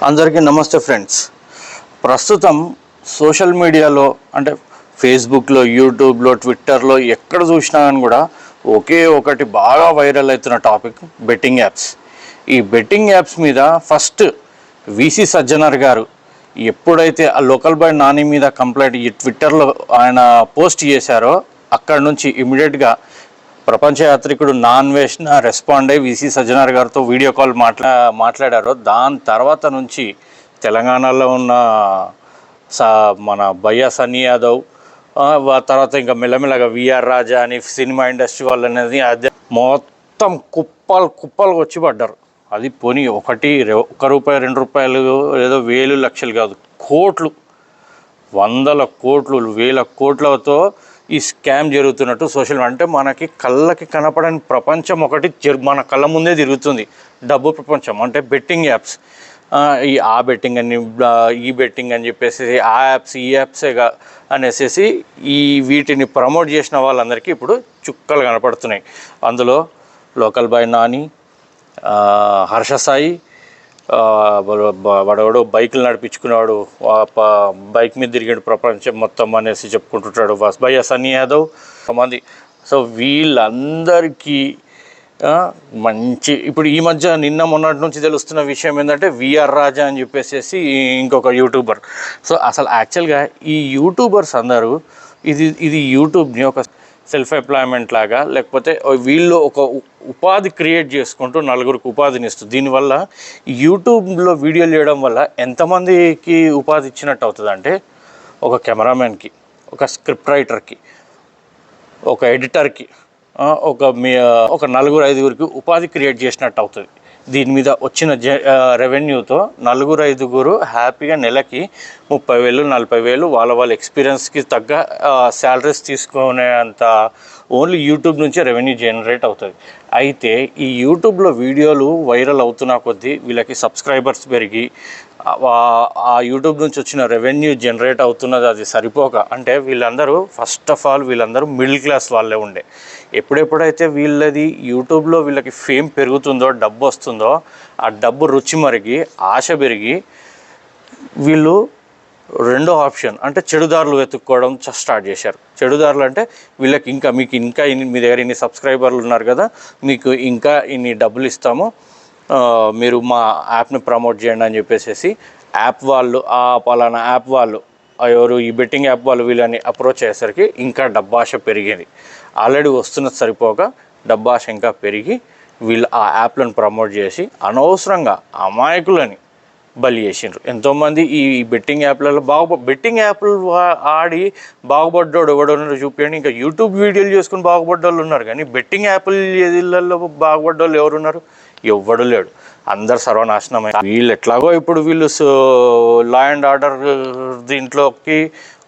అందరికీ నమస్తే ఫ్రెండ్స్. ప్రస్తుతం సోషల్ మీడియాలో అంటే ఫేస్బుక్లో, యూట్యూబ్లో, ట్విట్టర్లో ఎక్కడ చూసినా కానీ కూడా ఒకే ఒకటి బాగా వైరల్ అవుతున్న టాపిక్ బెట్టింగ్ యాప్స్. ఈ బెట్టింగ్ యాప్స్ మీద ఫస్ట్ వీసీ సజ్జనర్ గారు ఎప్పుడైతే ఆ లోకల్ బాయ్ నాని మీద కంప్లైంట్ ఈ ట్విట్టర్లో ఆయన పోస్ట్ చేశారో అక్కడ నుంచి ఇమీడియట్గా ప్రపంచ యాత్రికుడు నాన్ వేష్న రెస్పాండ్ అయ్యి వీసీ సజ్జనార్ గారితో వీడియో కాల్ మాట్లాడారు. దాని తర్వాత నుంచి తెలంగాణలో ఉన్న మన భయ్యా సన్నీ యాదవ్, తర్వాత ఇంకా మెల్లమెల్లగా విఆర్ రాజా అని సినిమా ఇండస్ట్రీ వాళ్ళు అనేది అదే మొత్తం కుప్పలు వచ్చి పడ్డారు. అది పోనీ ఒక్క రూపాయి, ₹2 ఏదో వేలు లక్షలు కాదు, కోట్లు, వందల కోట్లు, వేల కోట్లతో ఈ స్కామ్ జరుగుతున్నట్టు సోషల్ అంటే మనకి కళ్ళకి కనపడని ప్రపంచం ఒకటి మన కళ్ళ ముందే తిరుగుతుంది. డబ్బు ప్రపంచం అంటే బెట్టింగ్ యాప్స్. ఆ బెట్టింగ్ అని ఈ బెట్టింగ్ అని చెప్పేసి ఆ యాప్స్ ఈ యాప్సేగా అనేసి వీటిని ప్రమోట్ చేసిన వాళ్ళందరికీ ఇప్పుడు చుక్కలు కనపడుతున్నాయి. అందులో లోకల్ బాయ్ నాని, హర్ష సాయి, వాడెవడో బైకులు నడిపించుకున్నాడు, బైక్ మీద తిరిగాడు ప్రపంచం మొత్తం అనేసి చెప్పుకుంటుంటాడు భయ్యా సన్నీ యాదవ్ మంది. సో వీళ్ళందరికీ మంచి ఇప్పుడు ఈ మధ్య నిన్న మొన్నటి నుంచి తెలుస్తున్న విషయం ఏంటంటే విఆర్ రాజా అని చెప్పేసి ఇంకొక యూట్యూబర్. సో అసలు యాక్చువల్గా ఈ యూట్యూబర్స్ అందరూ ఇది యూట్యూబ్ని ఒక సెల్ఫ్ ఎంప్లాయ్మెంట్ లాగా, లేకపోతే వీళ్ళు ఒక ఉపాధి క్రియేట్ చేసుకుంటూ నలుగురికి ఉపాధిని ఇస్తుంది. దీనివల్ల యూట్యూబ్లో వీడియోలు చేయడం వల్ల ఎంతమందికి ఉపాధి ఇచ్చినట్టు అవుతుంది అంటే ఒక కెమెరామెన్కి, ఒక స్క్రిప్ట్ రైటర్కి, ఒక ఎడిటర్కి, ఒక 4-5 ఉపాధి క్రియేట్ చేసినట్టు అవుతుంది. దీని మీద వచ్చిన రెవెన్యూతో 4-5 హ్యాపీగా నెలకి 30,000, 40,000 వాళ్ళ ఎక్స్పీరియన్స్కి తగ్గ శాలరీస్ తీసుకునే అంత ఓన్లీ యూట్యూబ్ నుంచే రెవెన్యూ జనరేట్ అవుతుంది. అయితే ఈ యూట్యూబ్లో వీడియోలు వైరల్ అవుతున్న కొద్దీ వీళ్ళకి సబ్స్క్రైబర్స్ పెరిగి ఆ యూట్యూబ్ నుంచి వచ్చిన రెవెన్యూ జనరేట్ అవుతున్నది అది సరిపోక, అంటే వీళ్ళందరూ ఫస్ట్ ఆఫ్ ఆల్ వీళ్ళందరూ మిడిల్ క్లాస్ వాళ్ళే ఉండే. ఎప్పుడైతే వీళ్ళది యూట్యూబ్లో వీళ్ళకి ఫేమ్ పెరుగుతుందో, డబ్బు వస్తుందో, ఆ డబ్బు రుచి మరిగి ఆశ పెరిగి వీళ్ళు రెండో ఆప్షన్ అంటే చెడుదారులు వెతుక్కోవడం స్టార్ట్ చేశారు. చెడుదారులు అంటే వీళ్ళకి మీకు ఇంకా మీ దగ్గర ఇన్ని సబ్స్క్రైబర్లు ఉన్నారు కదా, మీకు ఇంకా ఇన్ని డబ్బులు ఇస్తాము, మీరు మా యాప్ని ప్రమోట్ చేయండి అని చెప్పేసి యాప్ వాళ్ళు, పలానా యాప్ వాళ్ళు, ఎవరు ఈ బెట్టింగ్ యాప్ వాళ్ళు వీళ్ళని అప్రోచ్ అయ్యేసరికి ఇంకా డబ్బాష పెరిగింది. ఆల్రెడీ వస్తున్నది సరిపోక డబ్బాష ఇంకా పెరిగి వీళ్ళు ఆ యాప్లను ప్రమోట్ చేసి అనవసరంగా అమాయకులని బలి చేసిండ్రు. ఎంతోమంది ఈ బెట్టింగ్ యాప్లలో బెట్టింగ్ యాప్లు ఆడి బాగుపడ్డాడు ఎవడో చూపించండి. ఇంకా యూట్యూబ్ వీడియోలు చేసుకుని బాగుపడ్డోళ్ళు ఉన్నారు, కానీ బెట్టింగ్ యాప్లలో బాగుపడ్డోళ్ళు ఎవరున్నారు? ఎవ్వడు లేడు. అందరు సర్వనాశనమై వీళ్ళు ఎట్లాగో ఇప్పుడు వీళ్ళు లా అండ్ ఆర్డర్ దీంట్లోకి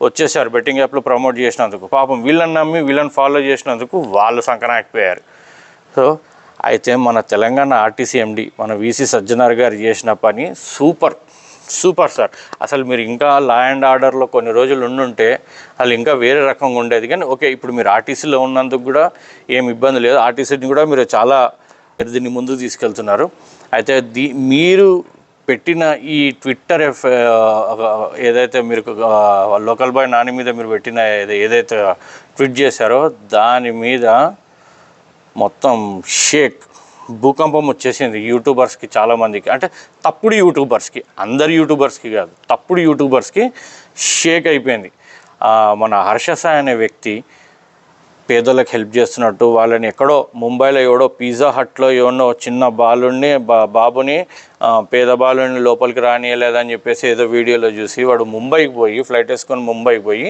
వచ్చేసారు. బెట్టింగ్ యాప్లు ప్రమోట్ చేసినందుకు పాపం వీళ్ళని నమ్మి వీళ్ళని ఫాలో చేసినందుకు వాళ్ళు సంకనాకపోయారు. సో అయితే మన తెలంగాణ ఆర్టీసీ ఎండి మన వీసీ సజ్జనార్ గారు చేసిన పని సూపర్ సార్. అసలు మీరు ఇంకా లా అండ్ ఆర్డర్లో కొన్ని రోజులు ఉండుంటే వాళ్ళు ఇంకా వేరే రకంగా ఉండేది. కానీ ఓకే, ఇప్పుడు మీరు ఆర్టీసీలో ఉన్నందుకు కూడా ఏమి ఇబ్బంది లేదు. ఆర్టీసీని కూడా మీరు చాలా దీన్ని ముందుకు తీసుకెళ్తున్నారు. అయితే మీరు పెట్టిన ఈ ట్విట్టర్ ఏదైతే మీరు లోకల్ బాయ్ నాని మీద మీరు పెట్టిన ఏదైతే ట్వీట్ చేశారో దాని మీద మొత్తం భూకంపం వచ్చేసింది యూట్యూబర్స్కి, చాలామందికి. అంటే తప్పుడు యూట్యూబర్స్కి, అందరు యూట్యూబర్స్కి కాదు, తప్పుడు యూట్యూబర్స్కి షేక్ అయిపోయింది. మన హర్ష సాయి అనే వ్యక్తి పేదలకు హెల్ప్ చేస్తున్నట్టు వాళ్ళని ఎక్కడో ముంబైలో ఎవడో పిజ్జా హట్లో ఎవడో చిన్న బాబుని పేద బాలుని లోపలికి రానియలేదని చెప్పేసి ఏదో వీడియోలో చూసి వాడు ముంబైకి పోయి ఫ్లైట్ వేసుకొని ముంబైకి పోయి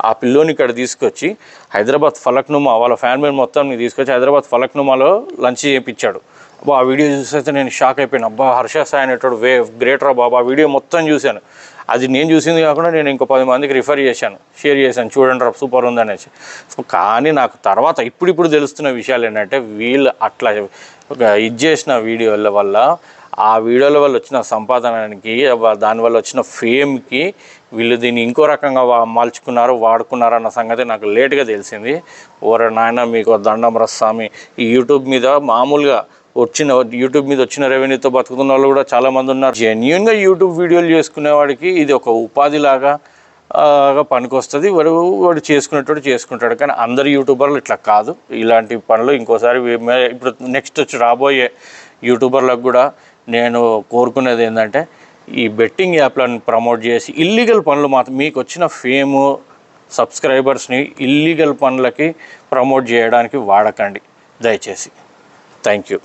ఆ పిల్లోని ఇక్కడ తీసుకొచ్చి హైదరాబాద్ ఫలక్నుమా వాళ్ళ ఫ్యామిలీ మొత్తాన్ని తీసుకొచ్చి హైదరాబాద్ ఫలక్నుమాలో లంచ్ చేయించాడు. ఆ వీడియో చూసైతే నేను షాక్ అయిపోయాను. హర్ష సాయి అనేటోడు గ్రేట్ రా బాబా. ఆ వీడియో మొత్తం చూశాను. అది నేను చూసింది కాకుండా నేను ఇంకో 10 మందికి రిఫర్ చేశాను, షేర్ చేశాను, చూడండి రా సూపర్ ఉందనేసి. కానీ నాకు తర్వాత ఇప్పుడు తెలుస్తున్న విషయాలు ఏంటంటే వీళ్ళు అట్లా ఇది చేసిన వీడియోల వల్ల, ఆ వీడియోల వల్ల వచ్చిన సంపాదనకి, దానివల్ల వచ్చిన ఫేమ్కి వీళ్ళు దీన్ని ఇంకో రకంగా వాడుకున్నారు అన్న సంగతి నాకు లేట్గా తెలిసింది. ఓరే నాయన మీకు దండం రస్వామి. ఈ యూట్యూబ్ మీద మామూలుగా వచ్చిన యూట్యూబ్ మీద వచ్చిన రెవెన్యూతో బతుకుతున్న వాళ్ళు కూడా చాలామంది ఉన్నారు. జెన్యున్గా యూట్యూబ్ వీడియోలు చేసుకునే వాడికి ఇది ఒక ఉపాధిలాగా పనికొస్తుంది. వాడు చేసుకునేటోడు చేసుకుంటాడు. కానీ అందరు యూట్యూబర్లు ఇట్లా కాదు. ఇలాంటి పనులు ఇంకోసారి ఇప్పుడు నెక్స్ట్ వచ్చి రాబోయే యూట్యూబర్లకు కూడా నేను కోరుకునేది ఏంటంటే ఈ బెట్టింగ్ యాప్లను ప్రమోట్ చేసి ఇల్లీగల్ పనులు మాత్రం మీకు వచ్చిన ఫేము సబ్స్క్రైబర్స్ని ఇల్లీగల్ పనులకి ప్రమోట్ చేయడానికి వాడకండి దయచేసి. Thank you.